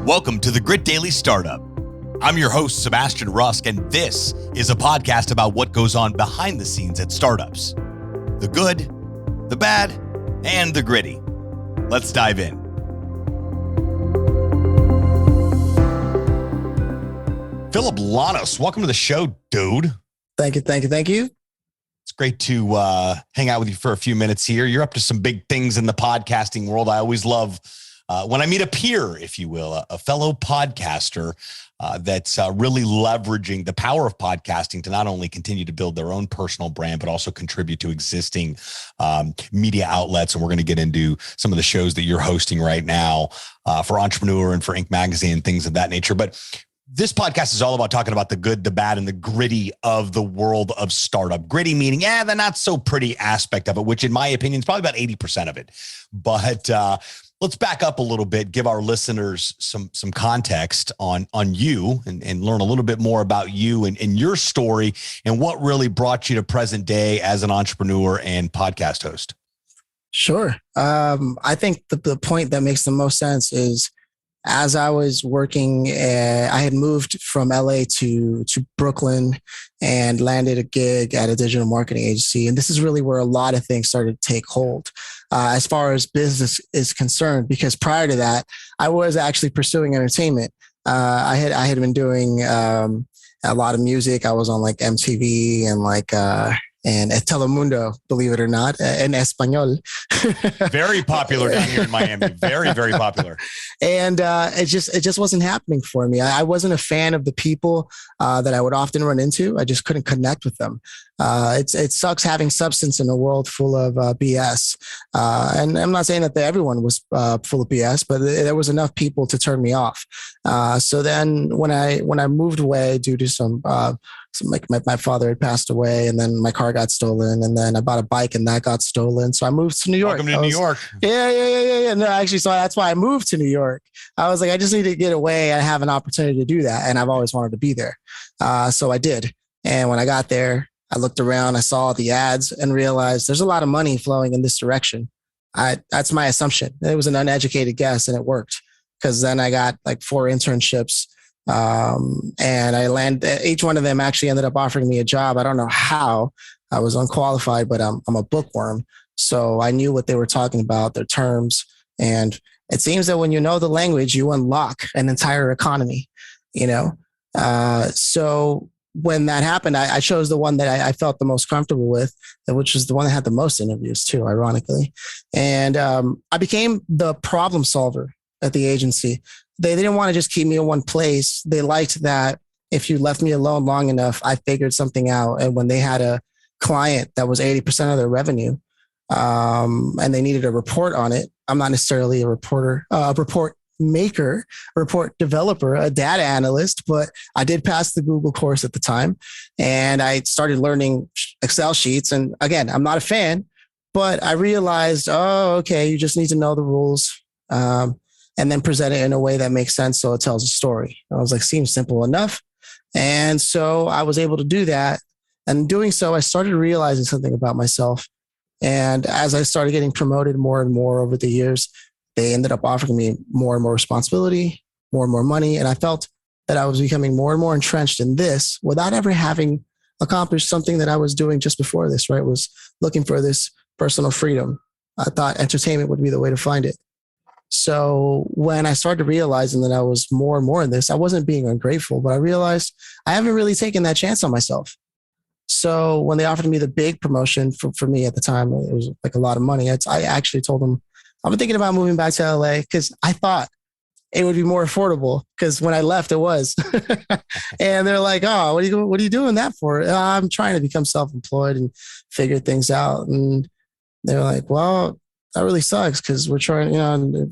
Welcome to the Grit Daily Startup. I'm your host, Sebastian Rusk, and this is a podcast about what goes on behind the scenes at startups. The good, the bad, and the gritty. Let's dive in. Phillip Lanos, welcome to the show, dude. Thank you. It's great to hang out with you for a few minutes here. You're up to some big things in the podcasting world. I always love when I meet a peer, if you will, a fellow podcaster that's really leveraging the power of podcasting to not only continue to build their own personal brand, but also contribute to existing media outlets. And we're going to get into some of the shows that you're hosting right now for Entrepreneur and for Inc. Magazine and things of that nature. But this podcast is all about talking about the good, the bad, and the gritty of the world of startup. Gritty meaning, the not so pretty aspect of it, which in my opinion is probably about 80% of it. But let's back up a little bit, give our listeners some context on you and learn a little bit more about you and your story and what really brought you to present day as an entrepreneur and podcast host. Sure. I think the point that makes the most sense is as I was working, I had moved from LA to Brooklyn and landed a gig at a digital marketing agency. And this is really where a lot of things started to take hold as far as business is concerned, because prior to that, I was actually pursuing entertainment. I had been doing a lot of music. I was on like MTV and Telemundo, believe it or not, en español. Very popular down here in Miami. Very, very popular. And it just wasn't happening for me. I wasn't a fan of the people that I would often run into. I just couldn't connect with them. It sucks having substance in a world full of BS. And I'm not saying that everyone was full of BS, but there was enough people to turn me off. So then when I moved away due to some my father had passed away, and then my car got stolen, and then I bought a bike and that got stolen. So I moved to New York. Welcome to New York. Yeah. No, actually, so that's why I moved to New York. I was like, I just need to get away and have an opportunity to do that. And I've always wanted to be there. So I did. And when I got there, I looked around, I saw the ads and realized there's a lot of money flowing in this direction. That's my assumption. It was an uneducated guess and it worked, because then I got like 4 internships. And I landed, each one of them actually ended up offering me a job. I don't know how. I was unqualified, but I'm a bookworm. So I knew what they were talking about, their terms. And it seems that when you know the language, you unlock an entire economy, So when that happened, I chose the one that I felt the most comfortable with, which was the one that had the most interviews too, ironically. And I became the problem solver at the agency. They didn't want to just keep me in one place. They liked that if you left me alone long enough, I figured something out. And when they had a client that was 80% of their revenue, and they needed a report on it, I'm not necessarily a reporter, a report maker, a report developer, a data analyst, but I did pass the Google course at the time. And I started learning Excel sheets. And again, I'm not a fan, but I realized, you just need to know the rules. And then present it in a way that makes sense so it tells a story. I was like, seems simple enough. And so I was able to do that. And doing so, I started realizing something about myself. And as I started getting promoted more and more over the years, they ended up offering me more and more responsibility, more and more money. And I felt that I was becoming more and more entrenched in this without ever having accomplished something that I was doing just before this, right? Was looking for this personal freedom. I thought entertainment would be the way to find it. So when I started realizing that I was more and more in this, I wasn't being ungrateful, but I realized I haven't really taken that chance on myself. So when they offered me the big promotion for me at the time, it was like a lot of money. I actually told them, I've been thinking about moving back to LA because I thought it would be more affordable, because when I left, it was. And they're like, oh, what are you doing that for? I'm trying to become self-employed and figure things out. And they were like, well, that really sucks, because we're trying,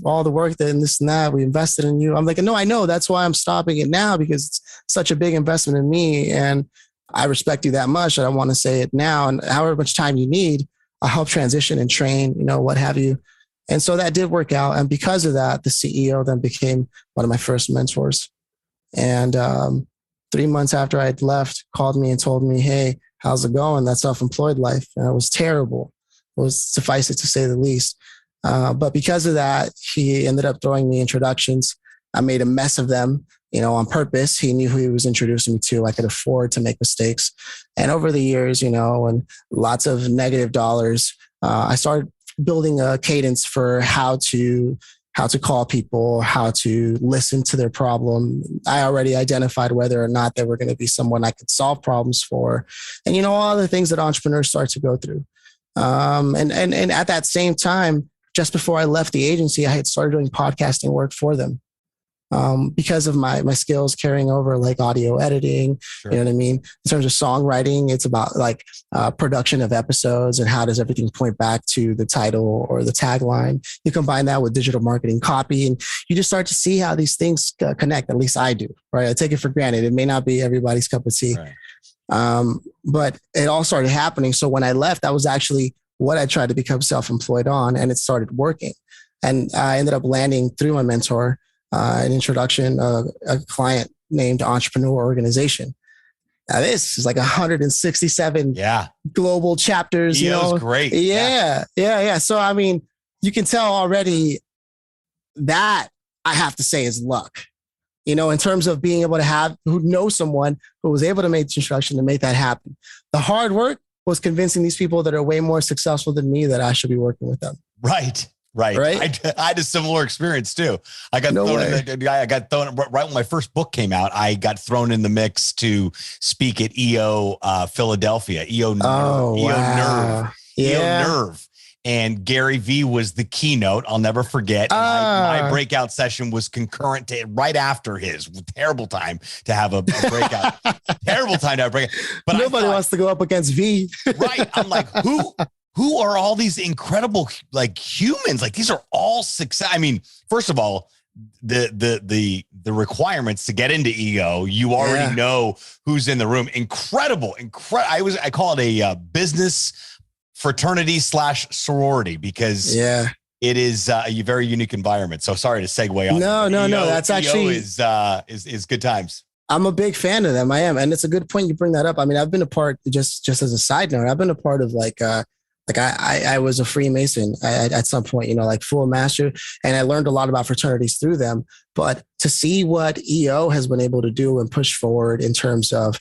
all the work and this and that, we invested in you. I'm like, no, I know. That's why I'm stopping it now, because it's such a big investment in me. And I respect you that much. I want to say it now. And however much time you need, I'll help transition and train, what have you. And so that did work out. And because of that, the CEO then became one of my first mentors. And 3 months after I had left, called me and told me, hey, how's it going? That self-employed life. And it was terrible. Was suffice it to say the least. But because of that, he ended up throwing me introductions I made a mess of them, on purpose. He knew who he was introducing me to. I could afford to make mistakes. And over the years, and lots of negative dollars, I started building a cadence for how to call people, how to listen to their problem. I already identified whether or not they were going to be someone I could solve problems for. And, all the things that entrepreneurs start to go through. And at that same time, just before I left the agency, I had started doing podcasting work for them. Because of my skills carrying over, like audio editing, Sure. You know what I mean? In terms of songwriting, it's about like production of episodes and how does everything point back to the title or the tagline. You combine that with digital marketing copy, and you just start to see how these things connect. At least I do, right? I take it for granted. It may not be everybody's cup of tea, right. But it all started happening. So when I left, that was actually what I tried to become self-employed on, and it started working. And I ended up landing through my mentor an introduction, a client named Entrepreneur Organization. Now this is like 167 global chapters. EO's great. Yeah. So, I mean, you can tell already that I have to say is luck, in terms of being able to know someone who was able to make the introduction to make that happen. The hard work was convincing these people that are way more successful than me that I should be working with them. Right. I had a similar experience too. I got thrown right when my first book came out. I got thrown in the mix to speak at EO Philadelphia. EO Nerve. And Gary Vee was the keynote. I'll never forget. My breakout session was concurrent to right after his. Terrible time to have a breakout. Terrible time to have a breakout. But nobody wants to go up against V. Right. I'm like, who are all these incredible like humans? Like these are all success. I mean, first of all, the requirements to get into EO, you already know who's in the room. Incredible. I call it a business fraternity / sorority because it is a very unique environment. So sorry to segue on. No. That's actually is good times. I'm a big fan of them. I am. And it's a good point you bring that up. I mean, I've been a part, just as a side note, I've been a part of I was a Freemason at some point, like full master, and I learned a lot about fraternities through them. But to see what EO has been able to do and push forward in terms of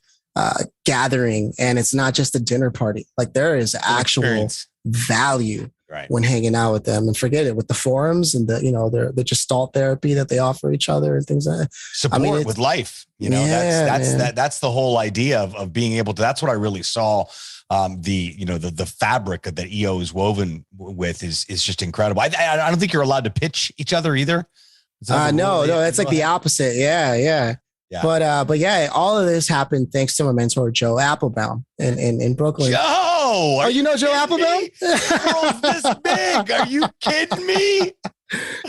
gathering, and it's not just a dinner party, like there is actual value when hanging out with them. And forget it with the forums and the Gestalt therapy that they offer each other and things like that. Support with life, that's the whole idea of being able to. That's what I really saw. The fabric that EO is woven with is just incredible. I don't think you're allowed to pitch each other either. No, that's like the opposite. Yeah. But all of this happened thanks to my mentor, Joe Applebaum in Brooklyn. Joe! You know Joe Applebaum? The world's this big. Are you kidding me?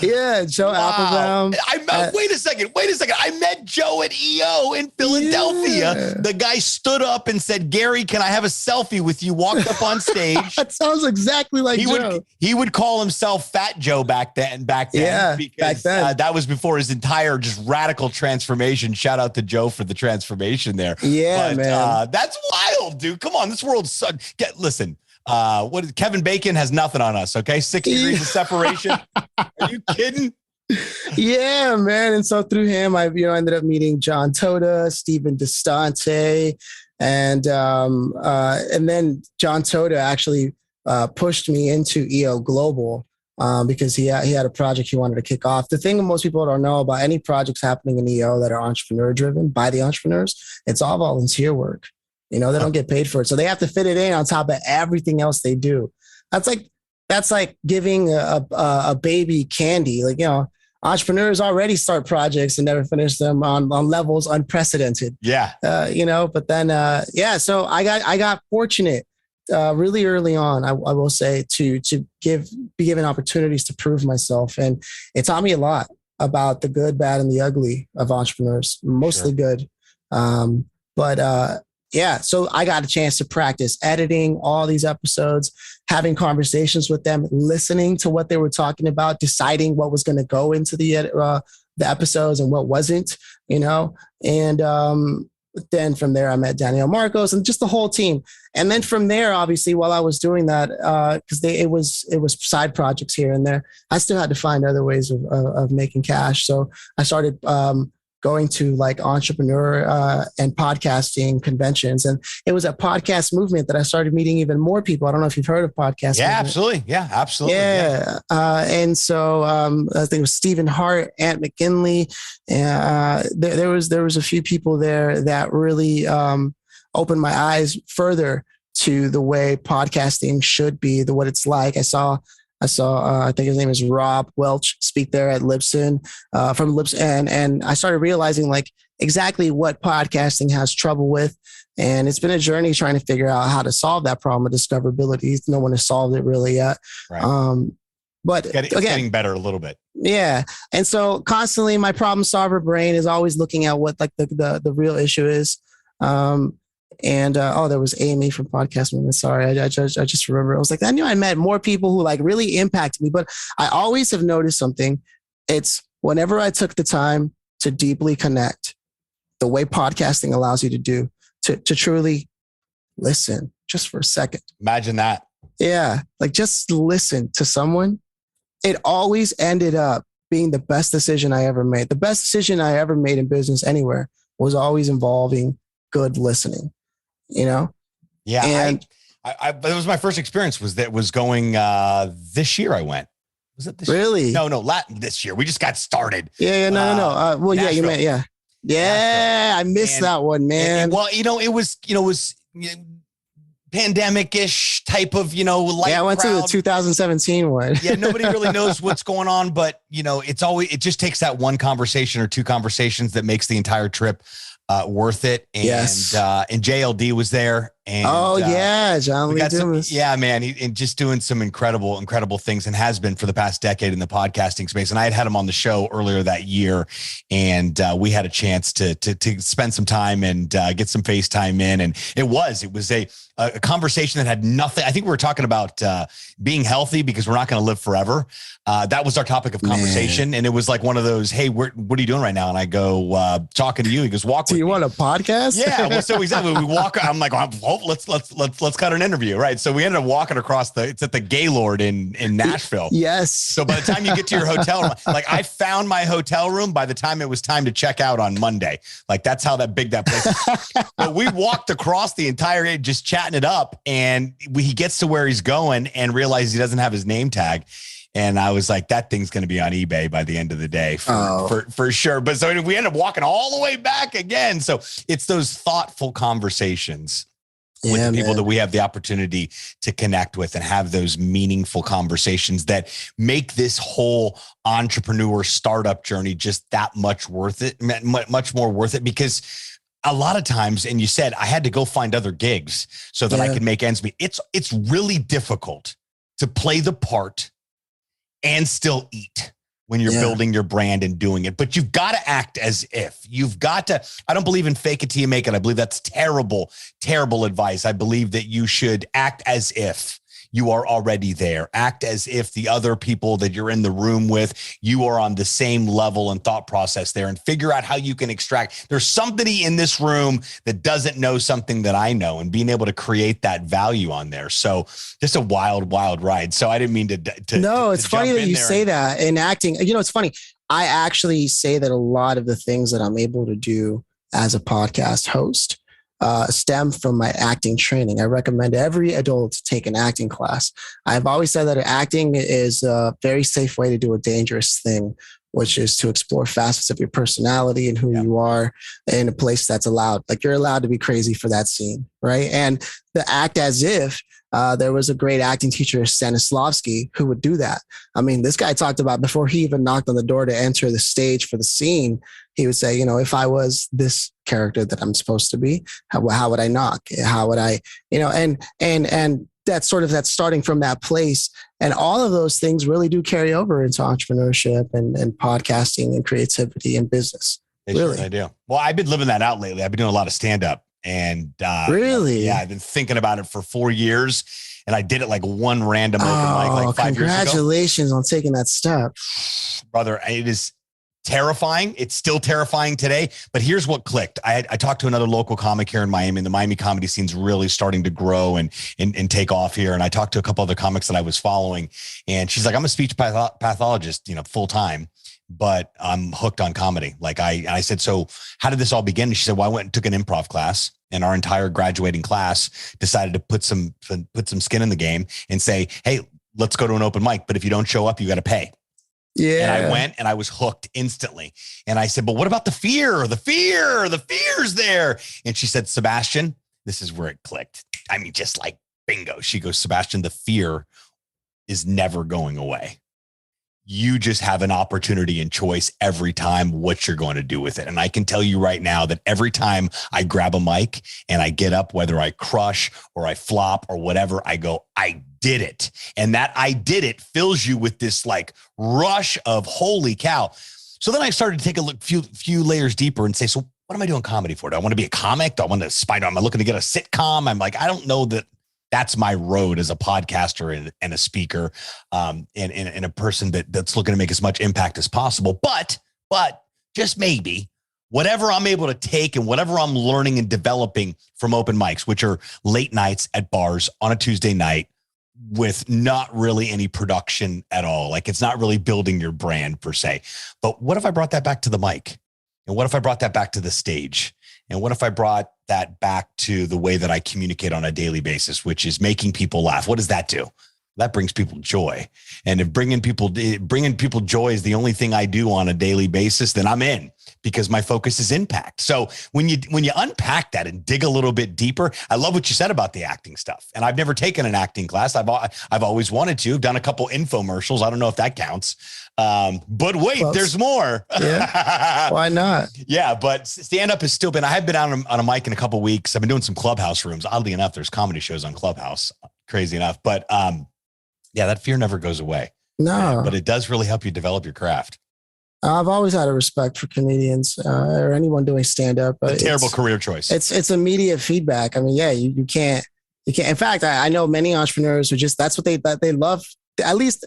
Yeah, Joe Applebaum. Wait a second. I met Joe at EO in Philadelphia. Yeah. The guy stood up and said, "Gary, can I have a selfie with you?" Walked up on stage. That sounds exactly like Joe. He would call himself Fat Joe back then. Yeah, because back then. That was before his entire just radical transformation. Shout out to Joe for the transformation there. Yeah, man. That's wild, dude. Come on, this world's listen. Kevin Bacon has nothing on us. Okay. 6 degrees of separation. Are you kidding? Yeah, man. And so through him, I ended up meeting John Toda, Stephen DeStante, and then John Toda actually pushed me into EO Global because he had a project he wanted to kick off. The thing that most people don't know about any projects happening in EO that are entrepreneur driven by the entrepreneurs, it's all volunteer work. They don't get paid for it. So they have to fit it in on top of everything else they do. That's like giving a baby candy. Entrepreneurs already start projects and never finish them on levels unprecedented. Yeah. But then, so I got fortunate really early on, I will say, to be given opportunities to prove myself. And it taught me a lot about the good, bad, and the ugly of entrepreneurs, mostly good. So I got a chance to practice editing all these episodes, having conversations with them, listening to what they were talking about, deciding what was going to go into the episodes and what wasn't, and Then from there, I met Danielle Marcos and just the whole team. And then from there, obviously, while I was doing that, because it was side projects here and there, I still had to find other ways of making cash. So I started going to like entrepreneur and podcasting conventions. And it was a podcast movement that I started meeting even more people. I don't know if you've heard of podcast. Yeah, movement. absolutely. Yeah, absolutely. Yeah. And so I think it was Stephen Hart, Ant McKinley. There was a few people there that really opened my eyes further to the way podcasting should be, what it's like. I saw, I think his name is Rob Welch, speak there at Libsyn from Libsyn. And I started realizing like exactly what podcasting has trouble with. And it's been a journey trying to figure out how to solve that problem of discoverability. No one has solved it really yet. Right. But it's getting better a little bit. Yeah. And so constantly my problem solver brain is always looking at what like the real issue is. There was Amy from Podcast Movement. Sorry, I just remember. I was like, I knew I met more people who like really impacted me, but I always have noticed something. It's whenever I took the time to deeply connect, the way podcasting allows you to do, to truly listen just for a second. Imagine that. Yeah, like just listen to someone. It always ended up being the best decision I ever made. The best decision I ever made in business anywhere was always involving good listening. You know? Yeah. And it was my first experience was going this year I went. Was it this really? year? No, this year. We just got started. Yeah, no. Well, yeah, you meant, yeah. Yeah, Nashville. I missed that one, man. It was pandemic-ish type of, light. Yeah, I went crowd. to the 2017 one. Yeah, nobody really knows what's going on, but it just takes that one conversation or two conversations that makes the entire trip worth it. And yes. And JLD was there. And John Lee Dumas. Yeah, man. And just doing some incredible things, and has been for the past decade in the podcasting space. And I had him on the show earlier that year, and we had a chance to spend some time and get some FaceTime in. And it was a conversation that had nothing. I think we were talking about being healthy because we're not going to live forever. That was our topic of conversation. Man. And it was like one of those, hey, what are you doing right now? And I go, talking to you. He goes, walk with me. Do you want a podcast? Yeah. Well, so exactly. We walk, I'm like, let's cut an interview. Right. So we ended up walking across it's at the Gaylord in Nashville. Yes. So by the time you get to your hotel room, like I found my hotel room by the time it was time to check out on Monday. Like that's how big that place is. But we walked across the entire day just chatting it up, and he gets to where he's going and realizes he doesn't have his name tag. And I was like, that thing's going to be on eBay by the end of the day for sure. But so we ended up walking all the way back again. So it's those thoughtful conversations with the people that we have the opportunity to connect with and have those meaningful conversations that make this whole entrepreneur startup journey just that much worth it, much more worth it. Because a lot of times, and you said, I had to go find other gigs so that I could make ends meet. It's really difficult to play the part and still eat when you're building your brand and doing it. But you've got to act as if. I don't believe in fake it till you make it. I believe that's terrible, terrible advice. I believe that you should act as if you are already there. Act as if the other people that you're in the room with, you are on the same level and thought process there, and figure out how you can extract. There's somebody in this room that doesn't know something that I know, and being able to create that value on there. So just a wild, wild ride. So I didn't mean to No, it's funny that you say that in acting. It's funny. I actually say that a lot of the things that I'm able to do as a podcast host stem from my acting training. I recommend every adult to take an acting class. I've always said that acting is a very safe way to do a dangerous thing, which is to explore facets of your personality and who you are in a place that's allowed. Like you're allowed to be crazy for that scene, right? And the act as if there was a great acting teacher, Stanislavski, who would do that. I mean, this guy talked about before he even knocked on the door to enter the stage for the scene, he would say, if I was this character that I'm supposed to be, how would I knock? How would I, and that's that's starting from that place. And all of those things really do carry over into entrepreneurship and podcasting and creativity and business. Really. I do. Well, I've been living that out lately. I've been doing a lot of stand-up. And really, I've been thinking about it for 4 years, and I did it like one random open mic like 5 years ago. Congratulations on taking that step, brother. It is terrifying. It's still terrifying today. But here's what clicked. I talked to another local comic here in Miami, and the Miami comedy scene's really starting to grow and take off here. And I talked to a couple other comics that I was following, and she's like, I'm a speech pathologist, full time, but I'm hooked on comedy. Like I said, so how did this all begin? And she said, well, I went and took an improv class, and our entire graduating class decided to put some skin in the game and say, hey, let's go to an open mic. But if you don't show up, you got to pay. Yeah. And I went and I was hooked instantly. And I said, but what about the fear? The fear's there. And she said, Sebastian, this is where it clicked. I mean, just like bingo. She goes, Sebastian, the fear is never going away. You just have an opportunity and choice every time what you're going to do with it. And I can tell you right now that every time I grab a mic and I get up, whether I crush or I flop or whatever, I go, I did it. And that I did it fills you with this like rush of holy cow. So then I started to take a look, few layers deeper and say, so what am I doing comedy for? Do I want to be a comic? Do I want to spider? Am I looking to get a sitcom? I'm like, I don't know that that's my road as a podcaster and a speaker, and a person that's looking to make as much impact as possible. But just maybe whatever I'm able to take and whatever I'm learning and developing from open mics, which are late nights at bars on a Tuesday night with not really any production at all. Like it's not really building your brand per se. But what if I brought that back to the mic? And what if I brought that back to the stage? And what if I brought that back to the way that I communicate on a daily basis, which is making people laugh? What does that do? That brings people joy. And if bringing people joy is the only thing I do on a daily basis, then I'm in, because my focus is impact. So when you unpack that and dig a little bit deeper, I love what you said about the acting stuff. And I've never taken an acting class. I've always wanted to. I've done a couple infomercials. I don't know if that counts. But wait, there's more. Yeah. Why not? Yeah, but stand-up has still been, I have been out on a mic in a couple of weeks. I've been doing some Clubhouse rooms. Oddly enough, there's comedy shows on Clubhouse. Crazy enough. But yeah, that fear never goes away. No. But it does really help you develop your craft. I've always had a respect for comedians or anyone doing stand-up. A terrible career choice. It's immediate feedback. I mean, yeah, you can't. In fact, I know many entrepreneurs who that's what they love. At least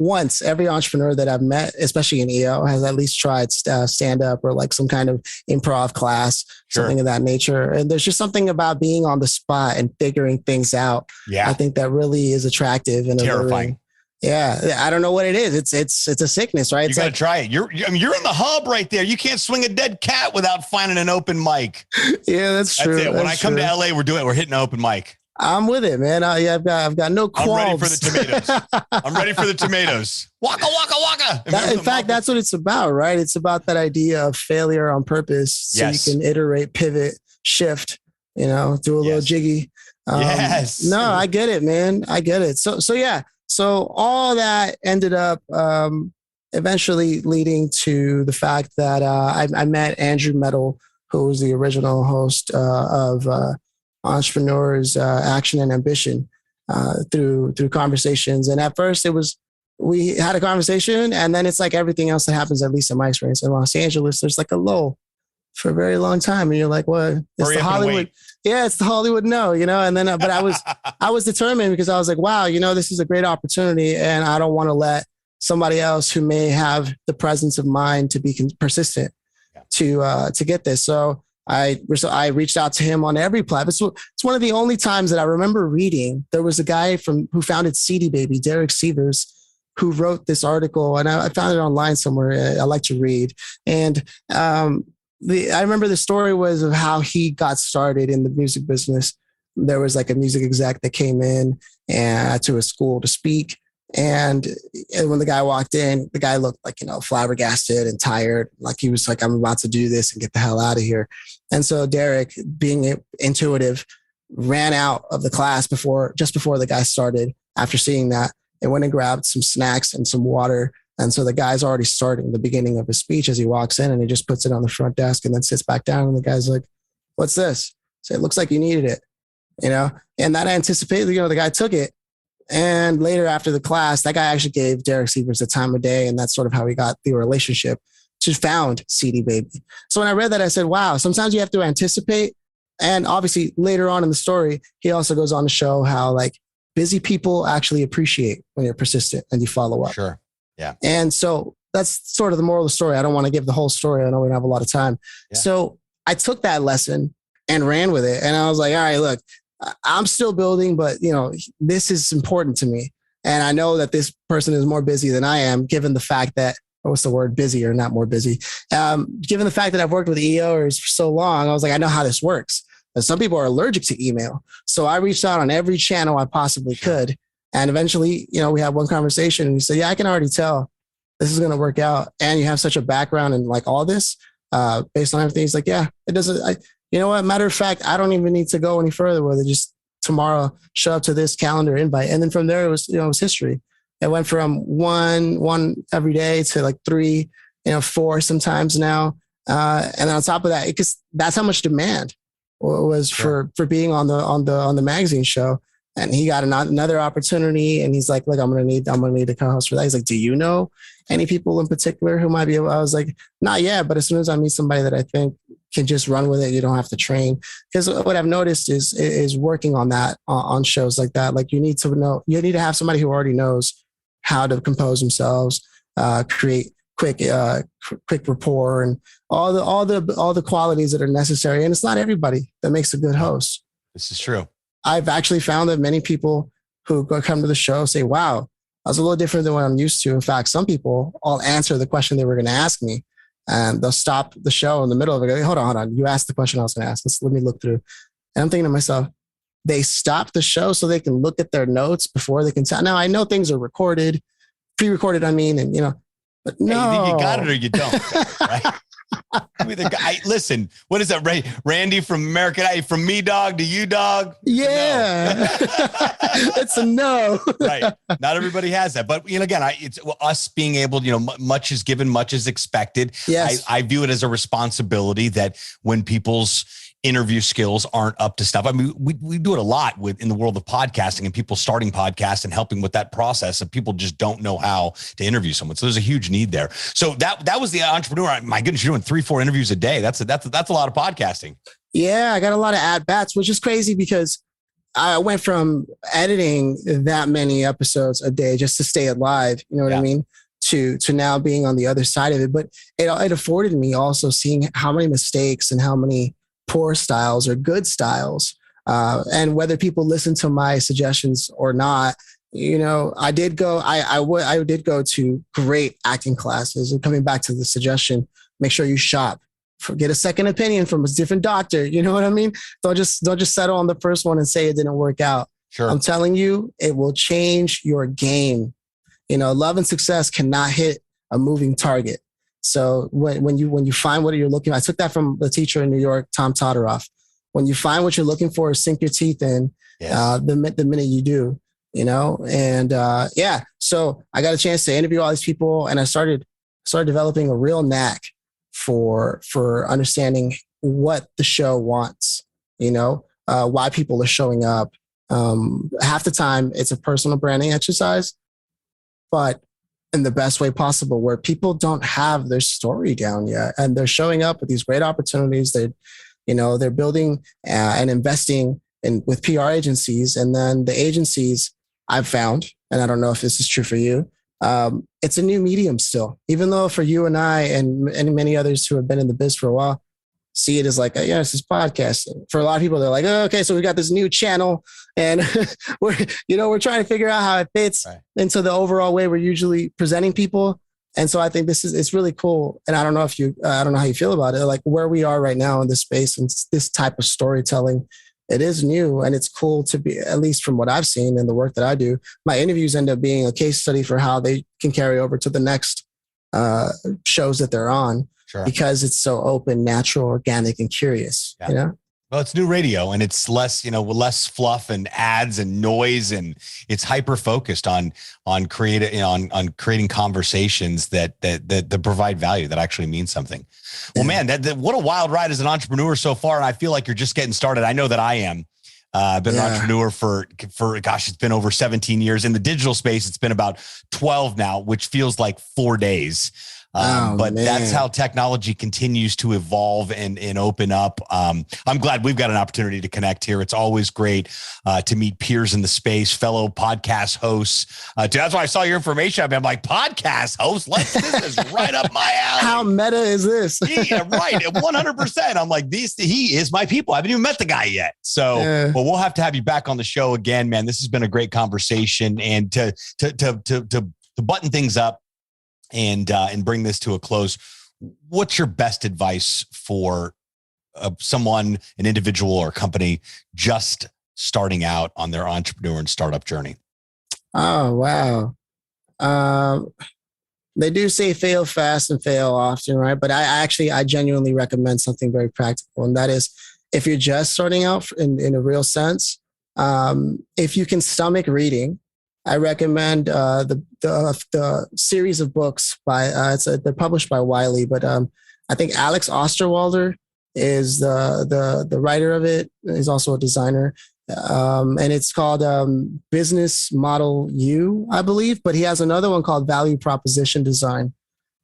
once every entrepreneur that I've met, especially in EO, has at least tried stand-up or like some kind of improv class, something of that nature. And there's just something about being on the spot and figuring things out. Yeah, I think that really is attractive and terrifying. Yeah, I don't know what it is. It's a sickness, right? You got to try it. You're in the hub right there. You can't swing a dead cat without finding an open mic. Yeah, that's true. It. When I come to LA, we're hitting an open mic. I'm with it, man. I've got no qualms. I'm ready for the tomatoes. I'm ready for the tomatoes. Waka, waka, waka. In fact, that's what it's about, right? It's about that idea of failure on purpose. So you can iterate, pivot, shift, do a little jiggy. Yes. No, I get it, man. I get it. So yeah. So all that ended up eventually leading to the fact that I met Andrew Metal, who was the original host of Entrepreneurs, Action and Ambition, through conversations. And at first we had a conversation, and then it's like everything else that happens, at least in my experience in Los Angeles, there's like a lull for a very long time. And you're like, what? It's the Hollywood. Yeah, it's the Hollywood no, and then, but I was determined, because I was like, wow, this is a great opportunity, and I don't want to let somebody else who may have the presence of mind to be persistent to get this. So I reached out to him on every platform. It's one of the only times that I remember reading. There was a guy who founded CD Baby, Derek Sievers, who wrote this article, and I found it online somewhere. I like to read. And I remember the story was of how he got started in the music business. There was like a music exec that came in to a school to speak. And when the guy walked in, the guy looked like, flabbergasted and tired. Like he was like, I'm about to do this and get the hell out of here. And so Derek, being intuitive, ran out of the class just before the guy started. After seeing that, and went and grabbed some snacks and some water. And so the guy's already starting the beginning of his speech as he walks in, and he just puts it on the front desk and then sits back down. And the guy's like, what's this? So it looks like you needed it, and that anticipated, the guy took it. And later after the class, that guy actually gave Derek Sievers the time of day. And that's sort of how he got the relationship to found CD Baby. So when I read that, I said, wow, sometimes you have to anticipate. And obviously later on in the story, he also goes on to show how like busy people actually appreciate when you're persistent and you follow up. Sure. Yeah. And so that's sort of the moral of the story. I don't want to give the whole story. I know we don't have a lot of time. Yeah. So I took that lesson and ran with it. And I was like, all right, look, I'm still building, but this is important to me. And I know that this person is more busy than I am, given the fact that, what's the word, busy or not more busy? Given the fact that I've worked with EOers for so long, I was like, I know how this works. And some people are allergic to email. So I reached out on every channel I possibly could. And eventually, we had one conversation and he said, yeah, I can already tell this is going to work out. And you have such a background in like all this based on everything. He's like, yeah, it doesn't, you know what? Matter of fact, I don't even need to go any further with it. Just tomorrow, show up to this calendar invite. And then from there, it was history. It went from one every day to like 3, 4 sometimes now. And then on top of that, because that's how much demand was for being on the magazine show. And he got another opportunity, and he's like, "Look, I'm gonna need a co-host for that." He's like, "Do you know any people in particular who might be able?" I was like, "Not yet, but as soon as I meet somebody that I think can just run with it, you don't have to train." Because what I've noticed is working on that on shows like that. Like you need to have somebody who already knows how to compose themselves, create quick rapport, and all the qualities that are necessary. And it's not everybody that makes a good host. This is true. I've actually found that many people who come to the show say, wow, I was a little different than what I'm used to. In fact, some people, I'll answer the question they were going to ask me, and they'll stop the show in the middle of it. Go, hold on. You asked the question I was going to ask. Let me look through. And I'm thinking to myself, they stop the show so they can look at their notes before they can tell. Now, I know things are recorded, pre-recorded, and but no. You think you got it or you don't, right? Listen, what is that? Randy from American Idol, from me dog to you dog? Yeah. It's a no. Right. Not everybody has that. But, again, it's us being able, much is given, much is expected. Yes. I view it as a responsibility that when people's interview skills aren't up to stuff. I mean, we do it a lot in the world of podcasting and people starting podcasts and helping with that process. And people just don't know how to interview someone. So there's a huge need there. So that was the entrepreneur. My goodness, you're doing 3-4 interviews a day. That's a lot of podcasting. Yeah. I got a lot of at-bats, which is crazy because I went from editing that many episodes a day just to stay alive. You know what I mean? To now being on the other side of it. But it afforded me also seeing how many mistakes and how many poor styles or good styles, and whether people listen to my suggestions or not. I did go to great acting classes. And coming back to the suggestion, make sure you shop, get a second opinion from a different doctor. You know what I mean? Don't just settle on the first one and say it didn't work out. Sure. I'm telling you, it will change your game. Love and success cannot hit a moving target. So when you find what you're looking for, I took that from the teacher in New York, Tom Todoroff. When you find what you're looking for, sink your teeth in. Yes. The minute you do, So I got a chance to interview all these people, and I started developing a real knack for understanding what the show wants. Why people are showing up. Half the time, it's a personal branding exercise, but in the best way possible, where people don't have their story down yet, and they're showing up with these great opportunities. They're building and investing with PR agencies, and then the agencies I've found, and I don't know if this is true for you. It's a new medium still, even though for you and I and many others who have been in the biz for a while, see it as like, this is podcasting. For a lot of people, they're like, oh, okay, so we got this new channel, and we're trying to figure out how it fits into the overall way we're usually presenting people. And so I think it's really cool. And I don't know how you feel about it, like where we are right now in this space and this type of storytelling. It is new, and it's cool to be, at least from what I've seen in the work that I do. My interviews end up being a case study for how they can carry over to the next shows that they're on. Sure. Because it's so open, natural, organic, and curious. Well, it's new radio, and it's less fluff and ads and noise, and it's hyper focused on creating conversations that provide value, that actually mean something. Well, man, what a wild ride as an entrepreneur so far, and I feel like you're just getting started. I know that I am. I've been an entrepreneur for it's been over 17 years. In the digital space, it's been about 12 now, which feels like 4 days. But that's how technology continues to evolve and open up. I'm glad we've got an opportunity to connect here. It's always great to meet peers in the space, fellow podcast hosts. That's why I saw your information. I'm like, podcast host? This is right up my alley. How meta is this? Yeah, right. 100%. I'm like, he is my people. I haven't even met the guy yet. So, well, we'll have to have you back on the show again, man. This has been a great conversation, and to button things up and bring this to a close. What's your best advice for someone, an individual or a company just starting out on their entrepreneur and startup journey? Oh, wow. They do say fail fast and fail often, right? But I genuinely recommend something very practical. And that is, if you're just starting out in a real sense, if you can stomach reading, I recommend the series of books by they're published by Wiley, but I think Alex Osterwalder is the writer of it. He's also a designer, and it's called Business Model U, I believe. But he has another one called Value Proposition Design.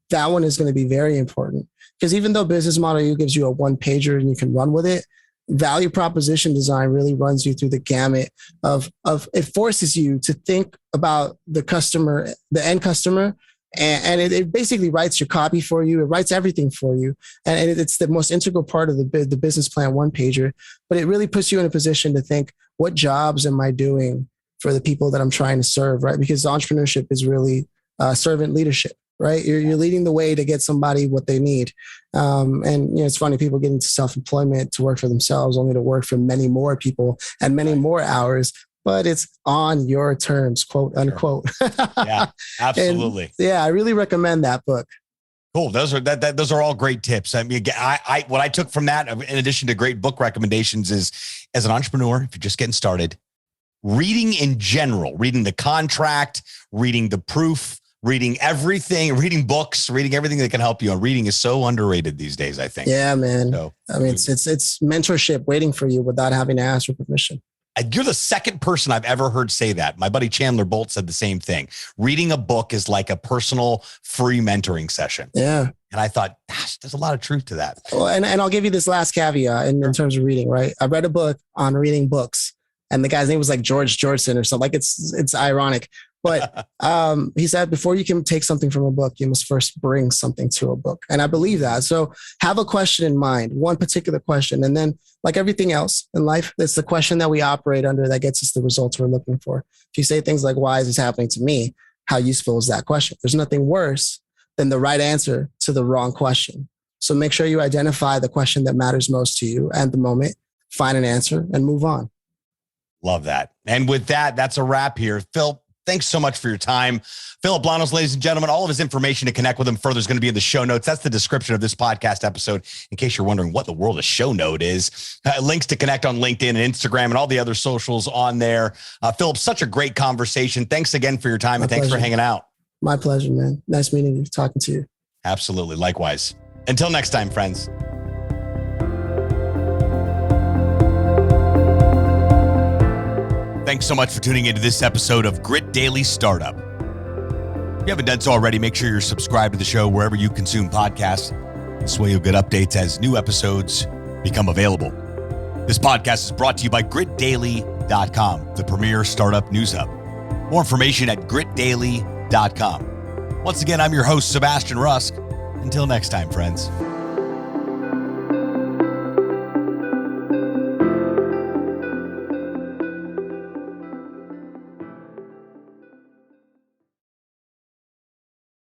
That one is going to be very important, because even though Business Model U gives you a one pager and you can run with it, value proposition design really runs you through the gamut of it forces you to think about the customer, the end customer, and it basically writes your copy for you. It writes everything for you. And it's the most integral part of the business plan one pager, but it really puts you in a position to think, what jobs am I doing for the people that I'm trying to serve, right? Because entrepreneurship is really servant leadership. Right, you're leading the way to get somebody what they need, and it's funny, people get into self-employment to work for themselves, only to work for many more people and many more hours. But it's on your terms, quote unquote. Yeah, absolutely. And, I really recommend that book. Cool. Those are all great tips. I mean, what I took from that, in addition to great book recommendations, is as an entrepreneur, if you're just getting started, reading in general, reading the contract, reading the proof, reading everything, reading books, reading everything that can help you. And reading is so underrated these days, I think. Yeah, man. So, I mean, it's mentorship waiting for you without having to ask for permission. You're the second person I've ever heard say that. My buddy Chandler Bolt said the same thing. Reading a book is like a personal free mentoring session. Yeah. And I thought, gosh, there's a lot of truth to that. Well, and I'll give you this last caveat in terms of reading, right? I read a book on reading books, and the guy's name was like George Georgeson or something. Like it's ironic. But he said, before you can take something from a book, you must first bring something to a book. And I believe that. So have a question in mind, one particular question. And then, like everything else in life, it's the question that we operate under that gets us the results we're looking for. If you say things like, why is this happening to me? How useful is that question? There's nothing worse than the right answer to the wrong question. So make sure you identify the question that matters most to you at the moment, find an answer, and move on. Love that. And with that, that's a wrap here. Phil, thanks so much for your time. Phillip Lanos, ladies and gentlemen, all of his information to connect with him further is going to be in the show notes. That's the description of this podcast episode. In case you're wondering what the world of show note is, links to connect on LinkedIn and Instagram and all the other socials on there. Phillip, such a great conversation. Thanks again for your time. And thanks for hanging out. My pleasure, man. Nice meeting you, talking to you. Absolutely. Likewise. Until next time, friends. Thanks so much for tuning into this episode of Grit Daily Startup. If you haven't done so already, make sure you're subscribed to the show wherever you consume podcasts. This way you'll get updates as new episodes become available. This podcast is brought to you by gritdaily.com, the premier startup news hub. More information at gritdaily.com. Once again, I'm your host, Sebastian Rusk. Until next time, friends.